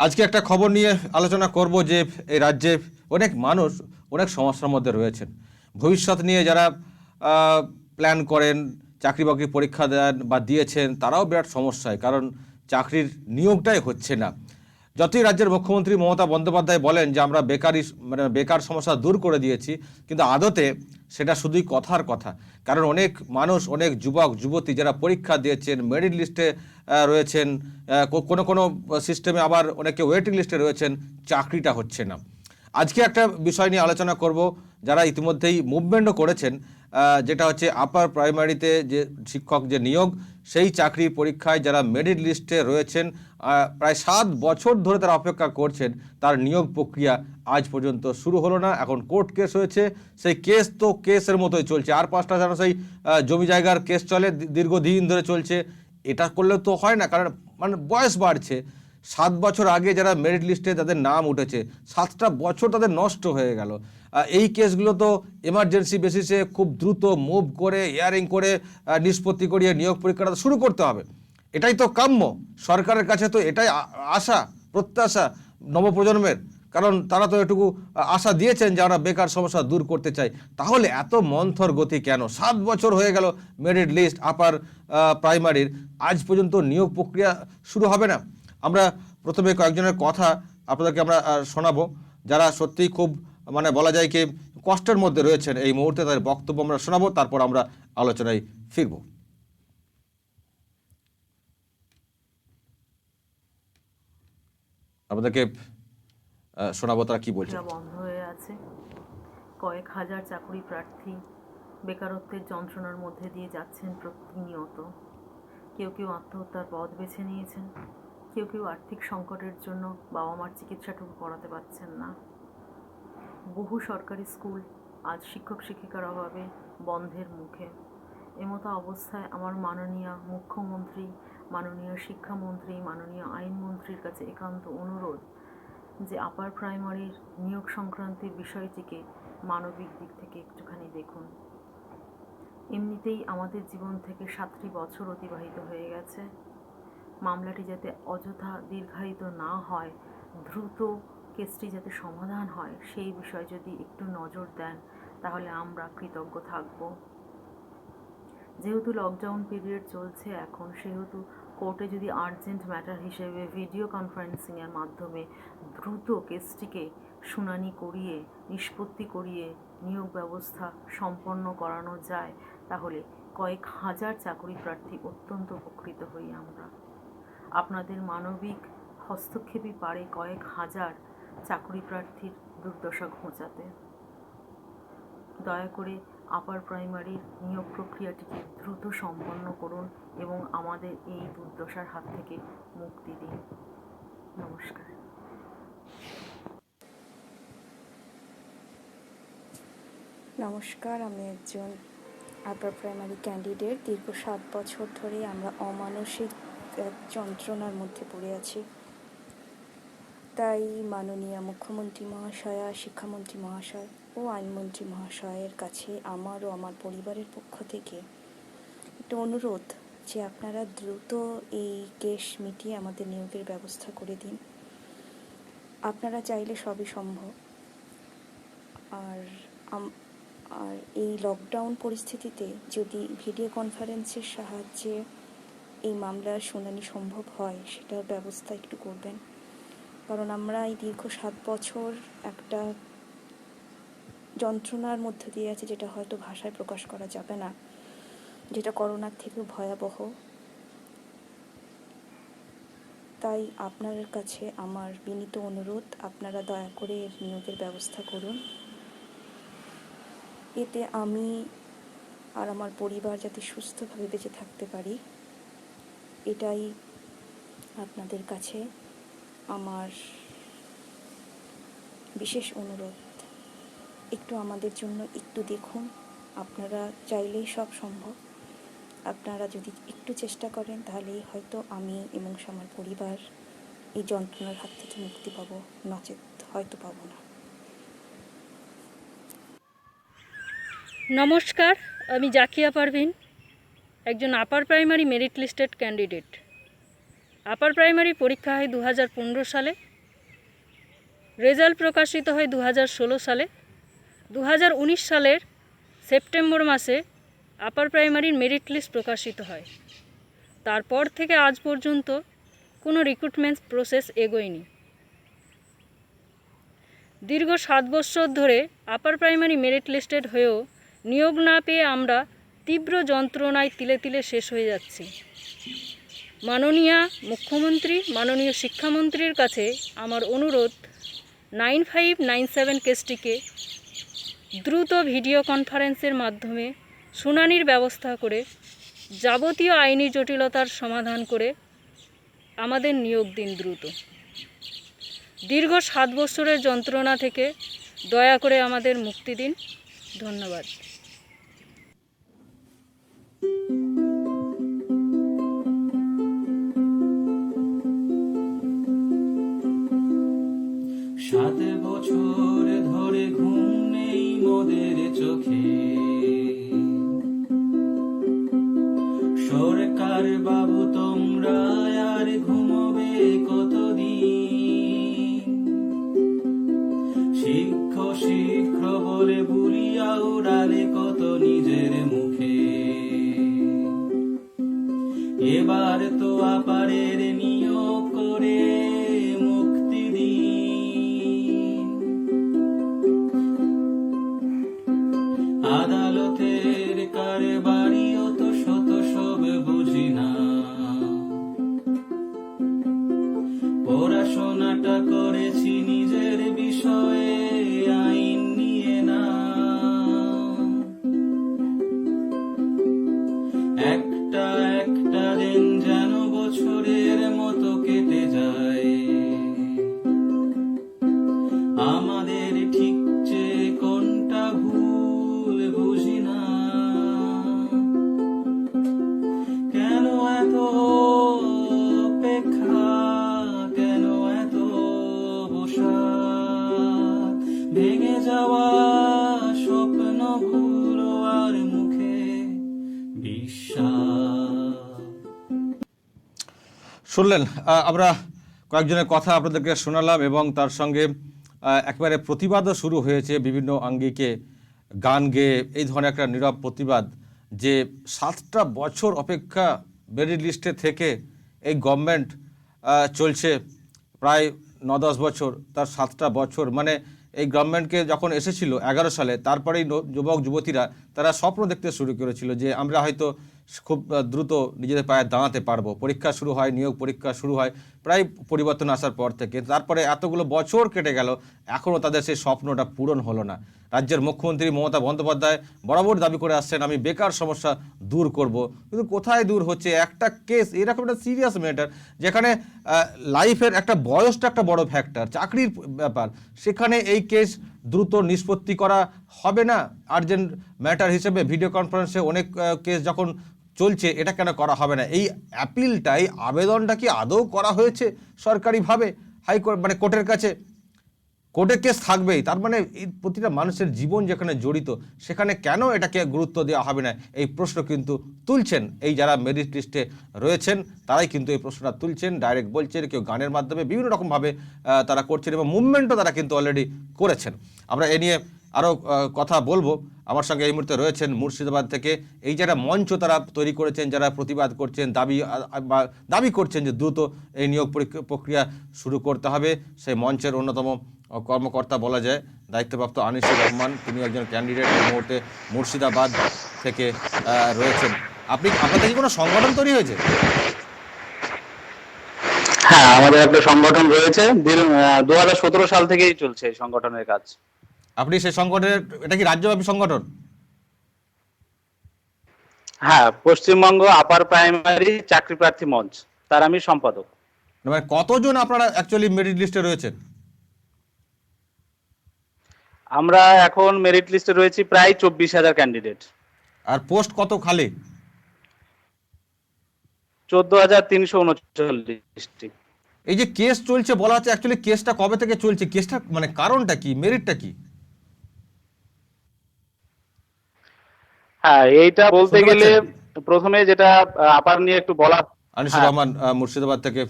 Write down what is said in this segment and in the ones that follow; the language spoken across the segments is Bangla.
আজকে একটা খবর নিয়ে আলোচনা করব যে এই রাজ্যে অনেক মানুষ অনেক সমস্যার মধ্যে রয়েছেন। ভবিষ্যৎ নিয়ে যারা প্ল্যান করেন, চাকরি বাকরি পরীক্ষা দেন বা দিয়েছেন, তারাও বিরাট সমস্যায়, কারণ চাকরির নিয়োগটাই হচ্ছে না। যতই রাজ্যের মুখ্যমন্ত্রী মমতা বন্দ্যোপাধ্যায় বলেন যে আমরা বেকার সমস্যা দূর করে দিয়েছি, কিন্তু আদতে সেটা শুধুই কথার কথা। কারণ অনেক মানুষ, অনেক যুবক যুবতী যারা পরীক্ষা দিয়েছেন, মেরিট লিস্টে রয়েছেন, কোনো কোনো সিস্টেমে আবার অনেকে ওয়েটিং লিস্টে রয়েছেন, চাকরিটা হচ্ছে না। আজকে একটা বিষয় নিয়ে আলোচনা করব, যারা ইতিমধ্যেই মুভমেন্টও করেছেন, যেটা হচ্ছে আপার প্রাইমারিতে যে শিক্ষক যে নিয়োগ, সেই চাকরি পরীক্ষায় যারা মেরিট লিস্টে রয়েছেন, প্রায় 7 বছর ধরে তারা অপেক্ষা করছেন, তার নিয়োগ প্রক্রিয়া আজ পর্যন্ত শুরু হলো না। এখন কোর্ট কেস হয়েছে, সেই কেস তো কেসের মতোই চলছে। আর 5টা যেন সেই জমি জায়গার কেস চলে, দীর্ঘদিন ধরে চলছে। এটা করলে তো হয় না, কারণ বয়স বাড়ছে। 7 বছর আগে যারা মেরিট লিস্টে তাদের নাম উঠেছে, 7টা বছর তাদের নষ্ট হয়ে গেল। এই কেসগুলো তো এমার্জেন্সি বেসিসে খুব দ্রুত মুভ করে, হিয়ারিং করে, নিষ্পত্তি করিয়ে নিয়োগ পরীক্ষাটা শুরু করতে হবে। এটাই তো কাম্য। সরকারের কাছে তো এটাই আশা, প্রত্যাশা নবপ্রজন্মের। কারণ তারা তো এটুকু আশা দিয়েছেন যে আমরা বেকার সমস্যা দূর করতে চাই। তাহলে এত মন্থর গতি কেন? 7 বছর হয়ে গেল মেরিট লিস্ট আপার প্রাইমারির, আজ পর্যন্ত নিয়োগ প্রক্রিয়া শুরু হবে না। আমরা প্রথমে কয়েকজনের কথা আপনাদেরকে আমরা শোনাবো, যারা সত্যিই খুব বলা যায় কি কষ্টের মধ্যে রয়েছেন এই মুহূর্তে। তাদের বক্তব্য আমরা শোনাবো, তারপর আমরা আলোচনায় ফিরব। আপনাদেরকে শোনাবো তারা কি বলছে। বন্ধ হয়ে আছে। কয়েক হাজার চাকরি প্রার্থী বেকারত্বের যন্ত্রণার মধ্যে দিয়ে যাচ্ছেন প্রতিনিয়ত। কেউ কেউ আত্মহত্যার পথ বেছে নিয়েছেন, কেউ কেউ আর্থিক সংকটের জন্য বাবা মার চিকিৎসাটুকু করাতে পারছেন না। বহু সরকারি স্কুল আজ শিক্ষক শিক্ষিকার অভাবে বন্ধের মুখে। এমতো অবস্থায় আমার মাননীয় মুখ্যমন্ত্রী, মাননীয় শিক্ষামন্ত্রী, মাননীয় আইনমন্ত্রীর কাছে একান্ত অনুরোধ যে আপার প্রাইমারির নিয়োগ সংক্রান্ত বিষয়টিকে মানবিক দিক থেকে একটুখানি দেখুন। এমনিতেই আমাদের জীবন থেকে 7টি বছর অতিবাহিত হয়ে গেছে। মামলাটি যাতে অযথা দীর্ঘায়িত না হয়, দ্রুত কেসটি যাতে সমাধান হয়, সেই বিষয়ে যদি একটু নজর দেন তাহলে আমরা কৃতজ্ঞ থাকব। যেহেতু লকডাউন পিরিয়ড চলছে এখন, সেহেতু কোর্টে যদি আর্জেন্ট ম্যাটার হিসেবে ভিডিও কনফারেন্সিংয়ের মাধ্যমে দ্রুত কেসটিকে শুনানি করিয়ে, নিষ্পত্তি করিয়ে নিয়োগ ব্যবস্থা সম্পন্ন করানো যায়, তাহলে কয়েক হাজার চাকরি প্রার্থী অত্যন্ত উপকৃত হই আমরা। আপনাদের মানবিক হস্তক্ষেপই পারে কয়েক হাজার চাকরি প্রার্থীর দুর্দশা ঘোচাতে। দয়া করে আপার প্রাইমারির নিয়োগ প্রক্রিয়াটিকে দ্রুত সম্পন্ন করুন এবং আমাদের এই দুর্দশার হাত থেকে মুক্তি দিন। নমস্কার। নমস্কার, আমি একজন আপার প্রাইমারি ক্যান্ডিডেট। দীর্ঘ 7 বছর ধরে আমরা অমানসিক যন্ত্রণার মধ্যে পড়ে আছি। তাই মাননীয় মুখ্যমন্ত্রী মহাশয়া, শিক্ষামন্ত্রী মহাশয় ও আইনমন্ত্রী মহাশয়ের কাছে আমার ও আমার পরিবারের পক্ষ থেকে একটা অনুরোধ যে আপনারা দ্রুত এই কেস মিটিয়ে আমাদের নিয়োগের ব্যবস্থা করে দিন। আপনারা চাইলে সবই সম্ভব। আর এই লকডাউন পরিস্থিতিতে যদি ভিডিও কনফারেন্সের সাহায্যে এই মামলার শুনানি সম্ভব হয়, সেটার ব্যবস্থা একটু করবেন। কারণ আমরা এই দীর্ঘ 7 বছর একটা যন্ত্রণার মধ্যে দিয়ে আছি, যেটা হয়তো ভাষায় প্রকাশ করা যাবে না, যেটা করোনার থেকেও ভয়াবহ। তাই আপনাদের কাছে আমার বিনীত অনুরোধ, আপনারা দয়া করে এর নিয়োগের ব্যবস্থা করুন। এতে আমি আর আমার পরিবার যাতে সুস্থভাবে বেঁচে থাকতে পারি, এটাই আপনাদের কাছে আমার বিশেষ অনুরোধ। একটু আমাদের জন্য একটু দেখুন। আপনারা চাইলেই সব সম্ভব। আপনারা যদি একটু চেষ্টা করেন তাহলেই হয়তো আমি এবং আমার পরিবার এই যন্ত্রণার হাত থেকে মুক্তি পাবো, নচেত হয়তো পাবো না। নমস্কার, আমি জাকিয়া পারভিন, একজন upper primary merit listed candidate. Upper primary পরীক্ষা হয় 2015 সালে। রেজাল্ট প্রকাশিত হয় 2016 সালে। 2019 সালের সেপ্টেম্বর মাসে আপার প্রাইমারির মেরিট লিস্ট প্রকাশিত হয়। তারপর থেকে আজ পর্যন্ত কোনো রিক্রুটমেন্ট প্রসেস এগোয়নি। দীর্ঘ 7 বছর ধরে আপার প্রাইমারি মেরিট লিস্টেড হয়েও নিয়োগ না পেয়ে আমরা তীব্র যন্ত্রণায় তিলে তিলে শেষ হয়ে যাচ্ছি। মাননীয় মুখ্যমন্ত্রী, মাননীয় শিক্ষামন্ত্রীর কাছে আমার অনুরোধ, 9597 কেসটিকে দ্রুত ভিডিও কনফারেন্সের মাধ্যমে শুনানির ব্যবস্থা করে যাবতীয় আইনি জটিলতার সমাধান করে আমাদের নিয়োগ দিন দ্রুত। দীর্ঘ 7 বছরের যন্ত্রণা থেকে দয়া করে আমাদের মুক্তি দিন। ধন্যবাদ। সাত বছর ধরে ঘুম নেই মোদের চোখে, সরকার বাবু তোমরা আর ঘুমোবে কতদিন? শীঘ্র বলে বুলিয়া উড়ালে কত নিজের মুখে। এবার তো আপারের নিয়োগ করে মুক্তি দিন। আদালতের কারবারিও তো শত সব বুঝি না, পড়াশোনাটা করেছি নিজের বিষয়ে, আইন নিয়ে না। একটা একটা দিন যেন বছরের মতো কেটে যায়, আমাদের ঠিক যে কোনটা ভুল বুঝি না। কেন এত অপেক্ষা, কেন এত বসাত, ভেঙে যাওয়া স্বপ্নগুলো আর মুখে বিশ্বাস। শুনলেন, আমরা কয়েকজনের কথা আপনাদেরকে শোনালাম এবং তার সঙ্গে একেবারে প্রতিবাদও শুরু হয়েছে বিভিন্ন আঙ্গিকে গান গেয়ে। এই ধরনের একটা নীরব প্রতিবাদ যে 7টা বছর অপেক্ষা মেরিট লিস্টে থেকে এই গভর্নমেন্ট চলছে প্রায় 9-10 বছর, তার 7টা বছর মানে এই গভর্নমেন্টকে যখন এসেছিল 11 সালে, তারপরেই যুবক যুবতীরা তারা স্বপ্ন দেখতে শুরু করেছিল যে আমরা হয়তো খুব দ্রুত নিজেদের পায়ে দাঁড়াতে পারবো। পরীক্ষা শুরু হয়, নিয়োগ পরীক্ষা শুরু হয় প্রায় পরিবর্তন আসার পর থেকে। তারপরে এতগুলো বছর কেটে গেল, এখনও তাদের সেই স্বপ্নটা পূরণ হলো না। রাজ্যের মুখ্যমন্ত্রী মমতা বন্দ্যোপাধ্যায় বরাবর দাবি করে আসছেন আমি বেকার সমস্যা দূর করব, কিন্তু কোথায় দূর হচ্ছে? একটা কেস, এরকম একটা সিরিয়াস ম্যাটার যেখানে লাইফের একটা বয়সটা একটা বড় ফ্যাক্টর, চাকরির ব্যাপার, সেখানে এই কেস দ্রুত নিষ্পত্তি করা হবে না? আর্জেন্ট ম্যাটার হিসেবে ভিডিও কনফারেন্সে অনেক কেস যখন চলছে, এটা কেন করা হবে না? এই অ্যাপিলটা, এই আবেদনটা কি আদৌ করা হয়েছে সরকারিভাবে হাইকোর্ট মানে কোর্টের কাছে? কোর্টের কেস থাকবেই, তার মানে এই প্রতিটা মানুষের জীবন যেখানে জড়িত সেখানে কেন এটাকে গুরুত্ব দেওয়া হবে না? এই প্রশ্ন কিন্তু তুলছেন এই যারা মেরিট লিস্টে রয়েছেন, তারাই কিন্তু এই প্রশ্নটা তুলছেন, ডাইরেক্ট বলছেন, কেউ গানের মাধ্যমে বিভিন্ন রকমভাবে তারা করছেন এবং মুভমেন্টও তারা কিন্তু অলরেডি করেছেন। আমরা এ নিয়ে আরও কথা বলবো। আমার সঙ্গে এই মুহূর্তে রয়েছেন মুর্শিদাবাদ থেকে এই যারা মঞ্চ তারা তৈরি করেছেন, যারা প্রতিবাদ করছেন, দাবি করছেন যে দ্রুত এই নিয়োগ প্রক্রিয়া শুরু করতে হবে, সেই মঞ্চের অন্যতম কর্মকর্তা বলা যায় দায়িত্বপ্রাপ্ত আনিসুর রহমান, তিনি একজন ক্যান্ডিডেট এই মুহূর্তে মুর্শিদাবাদ থেকে রয়েছেন। আপনাদের কি কোনো সংগঠন তৈরি হয়েছে? হ্যাঁ, আমাদের একটা সংগঠন রয়েছে, 2017 সাল থেকেই চলছে এই সংগঠনের কাজ। আপনি সেই সংগঠনের, এটা কি রাজ্যব্যাপী সংগঠন? হ্যাঁ, পশ্চিমবঙ্গ আপার প্রাইমারি চাকরি প্রার্থী মঞ্চ, তার আমি সম্পাদক। মানে কতজন আপনারা অ্যাকচুয়ালি মেরিট লিস্টে রয়েছেন? আমরা এখন মেরিট লিস্টে রয়েছি প্রায় 24,000 ক্যান্ডিডেট। আর পোস্ট কত খালি? 14,339টি। এই যে কেস চলছে বলা হচ্ছে, অ্যাকচুয়ালি কেসটা কবে থেকে চলছে? কেসটা মানে কারণটা কি, মেরিটটা কি? হ্যাঁ, এইটা বলতে গেলে প্রথমে যেটা আপার নিয়ে একটু বলা। আনিসুর রহমান মুর্শিদাবাদ থেকে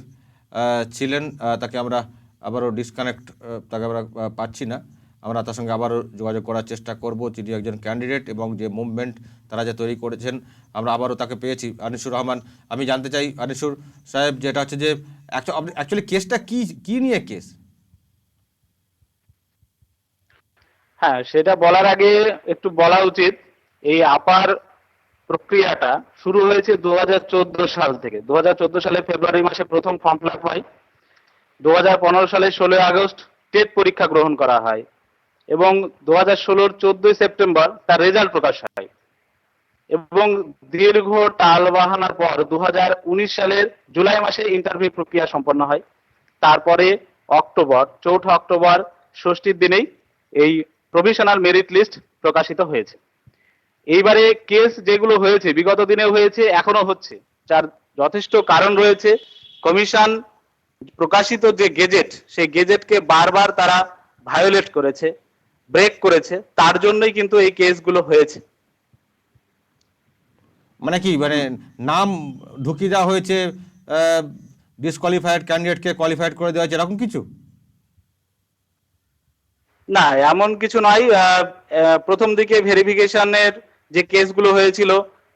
ছিলেন, তাকে আমরা আবারও ডিসকানেক্ট, তাকে আমরা পাচ্ছি না। আমরা তার সঙ্গে আবারও যোগাযোগ করার চেষ্টা করব। তিনি একজন ক্যান্ডিডেট এবং যে মুভমেন্ট তারা যে তৈরি করেছেন, আমরা আবারও তাকে পেয়েছি। আনিসুর রহমান, আমি জানতে চাই আনিসুর সাহেব, যেটা হচ্ছে যে অ্যাকচুয়ালি কেসটা কি নিয়ে কেস? হ্যাঁ, সেটা বলার আগে একটু বলা উচিত, এই আপার প্রক্রিয়াটা শুরু হয়েছে 2014 সাল থেকে। 2014 সালে ফেব্রুয়ারি মাসে প্রথম ফর্ম ফিল আপ হয়। 2015 সালে 16 আগস্ট টেট পরীক্ষা গ্রহণ করা হয় এবং 2016 14 সেপ্টেম্বর তার রেজাল্ট প্রকাশ হয় এবং দীর্ঘ টালবাহানার পর 2019 সালের জুলাই মাসে ইন্টারভিউ প্রক্রিয়া সম্পন্ন হয়। তারপরে চৌঠা অক্টোবর ষষ্ঠীর দিনেই এই প্রভিশনাল মেরিট লিস্ট প্রকাশিত হয়েছে। এইবারে কেস যেগুলো হয়েছে, বিগত দিনে হয়েছে, এখনো হচ্ছে, যার যথেষ্ট কারণ রয়েছে। কমিশন প্রকাশিত যে গেজেট, সেই গেজেটকে বারবার তারা ভায়োলেট করেছে, ব্রেক করেছে, তার জন্যই কিন্তু এই কেসগুলো হয়েছে। মানে কি, মানে নাম ঢুকিয়ে দেওয়া হয়েছে, ডিসকোয়ালিফাইড ক্যান্ডিডেটকে কোয়ালিফাইড করে দেওয়া হয়েছে, এরকম কিছু? না, এমন কিছু নয়। প্রথম দিকে ভেরিফিকেশনের যে কেসগুলো হয়েছিল,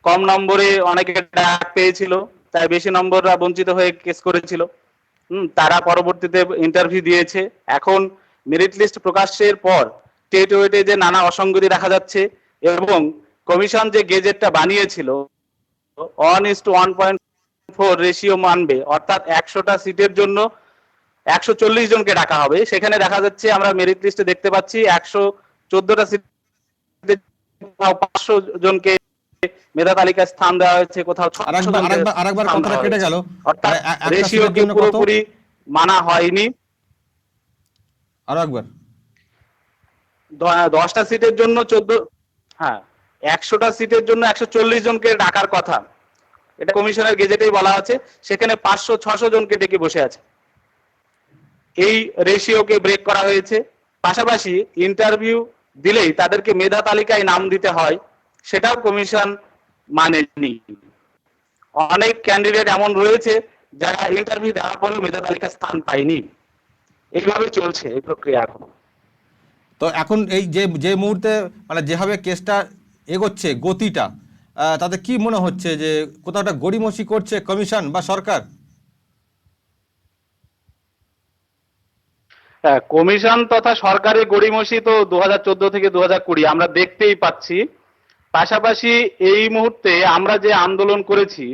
কম নম্বরে অনেকে ডাক পেয়েছিল, তাই বেশি নম্বররা বঞ্চিত হয়ে কেস করেছিল। তারা পরবর্তীতে ইন্টারভিউ দিয়েছে। এখন মেরিট লিস্ট প্রকাশের পর টেট ওয়েটে যে নানা অসঙ্গতি দেখা যাচ্ছে এবং কমিশন যে গেজেটটা বানিয়েছিল 1:1.4 রেশিও মানবে, অর্থাৎ 100টা সিটের জন্য 140 জনকে ডাকা হবে, সেখানে দেখা যাচ্ছে আমরা মেরিট লিস্টে দেখতে পাচ্ছি 114টা সিটে 500 জনকে মেধা তালিকায় স্থান দেওয়া হয়েছে, কোথাও 600 জনকে আরেকবার স্থান কথাটা দেওয়া কেটে হয়েছে। গেল। অর্থাৎ একটা রেশিওকে সিটের জন্য কত? পুরোপুরি মানা হয়নি। আরো একবার। 10টা সিটের জন্য 14, হ্যাঁ, 100টা সিটের জন্য 140 জনকে ডাকার কথা, এটা কমিশনের গেজেটেই বলা আছে। সেখানে 500-600 জনকে ডেকে বসে আছে। এই রেশিওকে ব্রেক করা হয়েছে। পাশাপাশি ইন্টারভিউ দিলেই তাদেরকে মেধা তালিকায় নাম দিতে হয়, সেটাও কমিশন মানেনি। অনেক ক্যান্ডিডেট এমন রয়েছে যারা ইন্টারভিউ দেওয়ার পরেও মেধা তালিকায় স্থান পায়নি। এইভাবে চলছে এই প্রক্রিয়া এখন। তো এখন এই যে মুহূর্তে মানে যেভাবে কেসটা এগোচ্ছে, গতিটা, তাতে কি মনে হচ্ছে যে কোথাও একটা গড়িমসি করছে কমিশন বা সরকার? কমিশন তথা সরকারের গড়িমসি তো 2014 থেকে 2020 আমরা দেখতেই পাচ্ছি। পাশাপাশি এই মুহূর্তে আমরা যে আন্দোলন করেছি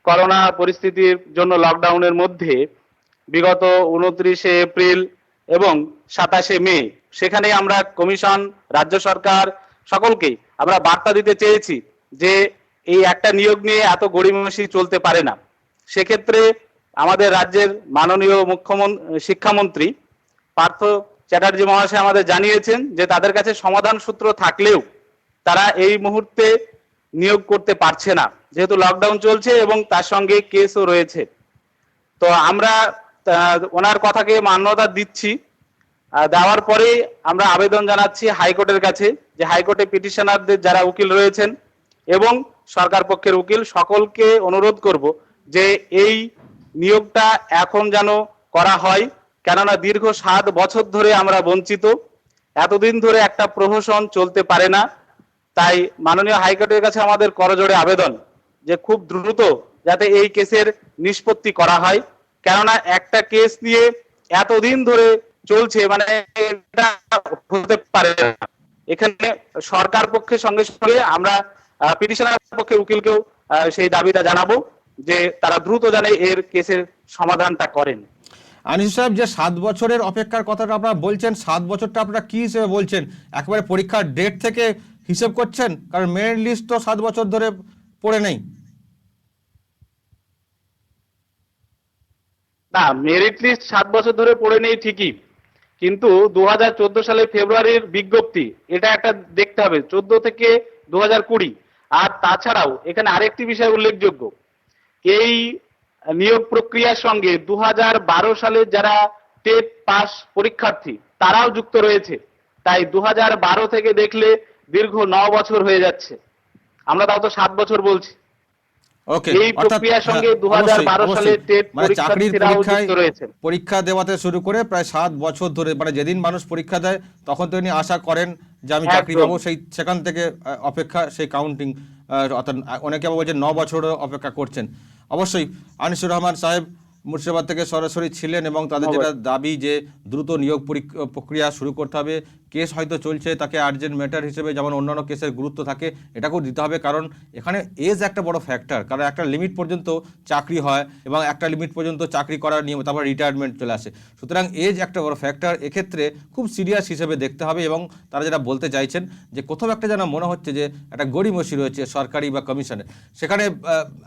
করোনা পরিস্থিতির জন্য লকডাউনের মধ্যে, বিগত 29শে এপ্রিল এবং 27শে মে, সেখানে আমরা কমিশন, রাজ্য সরকার সকলকেই আমরা বার্তা দিতে চেয়েছি যে এই একটা নিয়োগ নিয়ে এত গড়িমসি চলতে পারে না। সেক্ষেত্রে আমাদের রাজ্যের মাননীয় শিক্ষামন্ত্রী পার্থ চ্যাটার্জি মহাশয় আমাদের জানিয়েছেন যে তাদের কাছে সমাধান সূত্র থাকলেও তারা এই মুহূর্তে নিয়োগ করতে পারছে না, যেহেতু লকডাউন চলছে এবং তার সঙ্গে কেসও রয়েছে। তো আমরা ওনার কথাকে মান্যতা দিচ্ছি। দেওয়ার পরে আমরা আবেদন জানাচ্ছি হাইকোর্টের কাছে, যে হাইকোর্টে পিটিশনারদের যারা উকিল রয়েছেন এবং সরকার পক্ষের উকিল সকলকে অনুরোধ করব যে এই নিয়োগটা এখন যেন করা হয়। কেননা দীর্ঘ 7 বছর ধরে আমরা বঞ্চিত, এতদিন ধরে একটা প্রহসন চলতে পারে না। তাই মাননীয় হাইকোর্টের কাছে আমাদের করজোড়ে আবেদন যে খুব দ্রুত যাতে এই কেসের নিষ্পত্তি করা হয়। কেননা একটা কেস নিয়ে এতদিন ধরে চলছে, মানে এটা হতে পারে না। এখানে সরকার পক্ষের সঙ্গে সঙ্গে আমরা পিটিশনার পক্ষের উকিলকেও সেই দাবিটা জানাবো যে তারা দ্রুত জানে এর কেসের সমাধানটা করেন। আনিস সাহেব, যে 7 বছরের অপেক্ষার কথাটা আপনারা বলছেন, 7 বছরটা আপনারা কি হিসেবে বলছেন? একেবারে পরীক্ষার ডেট থেকে হিসেব করছেন? কারণ মেরিট লিস্ট তো 7 বছর ধরে পড়ে নেই। না, মেরিট লিস্ট 7 বছর ধরে পড়ে নেই ঠিকই, কিন্তু 2014 সালে ফেব্রুয়ারির বিজ্ঞপ্তি, এটা একটা দেখতে হবে, 14 থেকে 2020। আর তাছাড়াও এখানে আরেকটি বিষয় উল্লেখযোগ্য, এই নিয়োগ প্রক্রিয়ার সঙ্গে 2012 সালে যারা টেট পাস পরীক্ষার্থী তারাও যুক্ত রয়েছে। তাই 2012 থেকে দেখলে দীর্ঘ 9 বছর হয়ে যাচ্ছে, আমরা তাও তো 7 বছর বলছি। ওকে, এই অর্থাৎ প্রক্রিয়ার সঙ্গে হ্যাঁ, 2012 অবশ্যই, সালে টেট মানে চাকরির পরীক্ষার্থীরাও পরীক্ষায় যুক্ত রয়েছেন। পরীক্ষা দেওয়াতে শুরু করে প্রায় 7 বছর ধরে, মানে যেদিন মানুষ পরীক্ষা দেয় তখন তো উনি আশা করেন যে আমি চাকরি একদম। পাবো, সেখান থেকে অপেক্ষা, সেই কাউন্টিং, অর্থাৎ অনেকে আবার বলছেন 9 বছরও অপেক্ষা করছেন। অবশ্যই আনিসুর রহমান সাহেব মুর্শিদাবাদ থেকে সরাসরি ছিলেন এবং তাদের যেটা দাবি যে দ্রুত নিয়োগ প্রক্রিয়া শুরু করতে হবে। কেস হয়তো চলছে, তাকে আর্জেন্ট ম্যাটার হিসেবে যেমন অন্যান্য কেসের গুরুত্ব থাকে এটাকেও দিতে হবে, কারণ এখানে এজ একটা বড় ফ্যাক্টর। কারণ একটা লিমিট পর্যন্ত চাকরি হয় এবং একটা লিমিট পর্যন্ত চাকরি করার নিয়ম, তারপর রিটায়ারমেন্ট চলে আসে। সুতরাং এজ একটা বড় ফ্যাক্টর, এক্ষেত্রে খুব সিরিয়াস হিসেবে দেখতে হবে। এবং তারা যেটা বলতে চাইছেন যে কোথাও একটা যেন মনে হচ্ছে যে একটা গড়িমসি রয়েছে সরকারি বা কমিশনে, সেখানে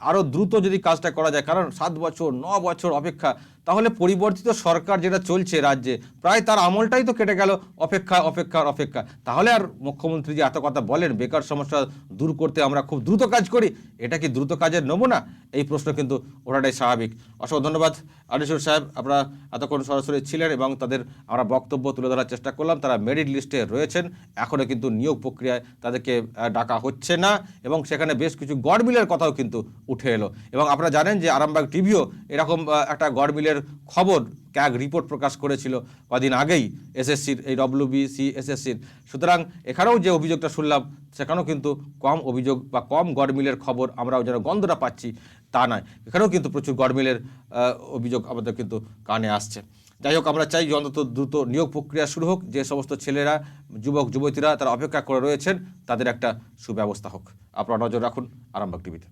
আরও দ্রুত যদি কাজটা করা যায়, কারণ 7 বছর 9 বছর অপেক্ষা, তাহলে পরিবর্তিত সরকার যেটা চলছে রাজ্যে, প্রায় তার আমলটাই তো কেটে গেল অপেক্ষা অপেক্ষা অপেক্ষা। তাহলে আর মুখ্যমন্ত্রী যে এত কথা বলেন বেকার সমস্যা দূর করতে আমরা খুব দ্রুত কাজ করি, এটা কি দ্রুত কাজের নমুনা? এই প্রশ্ন কিন্তু ওঠাটাই স্বাভাবিক। অসংখ্য ধন্যবাদ আনিসুর সাহেব, আপনারা এতক্ষণ সরাসরি ছিলেন এবং তাদের আমরা বক্তব্য তুলে ধরার চেষ্টা করলাম। তারা মেরিট লিস্টে রয়েছেন, এখনও কিন্তু নিয়োগ প্রক্রিয়ায় তাদেরকে ডাকা হচ্ছে না, এবং সেখানে বেশ কিছু গড়মিলের কথাও কিন্তু উঠে এলো। এবং আপনারা জানেন যে আরামবাগ টিভিও এরকম একটা গড়মিলের খবর ক্যাগ রিপোর্ট প্রকাশ করেছিল কদিন আগেই এসএসসির, এই ডব্লিউবিসি এসএসসির। সুতরাং এখানেও যে অভিযোগটা শুনলাম সেখানেও কিন্তু কম অভিযোগ বা কম গড়মিলের খবর আমরাও যেন গন্ধটা পাচ্ছি তা নয়, এখানেও কিন্তু প্রচুর গড়মিলের অভিযোগ আমাদের কিন্তু কানে আসছে। যাই হোক, আমরা চাই যে অন্তত দ্রুত নিয়োগ প্রক্রিয়া শুরু হোক, যে সমস্ত ছেলেরা, যুবক যুবতীরা তারা অপেক্ষা করে রয়েছেন তাদের একটা সুব্যবস্থা হোক। আপনারা নজর রাখুন আরামবাগ টিভিতে।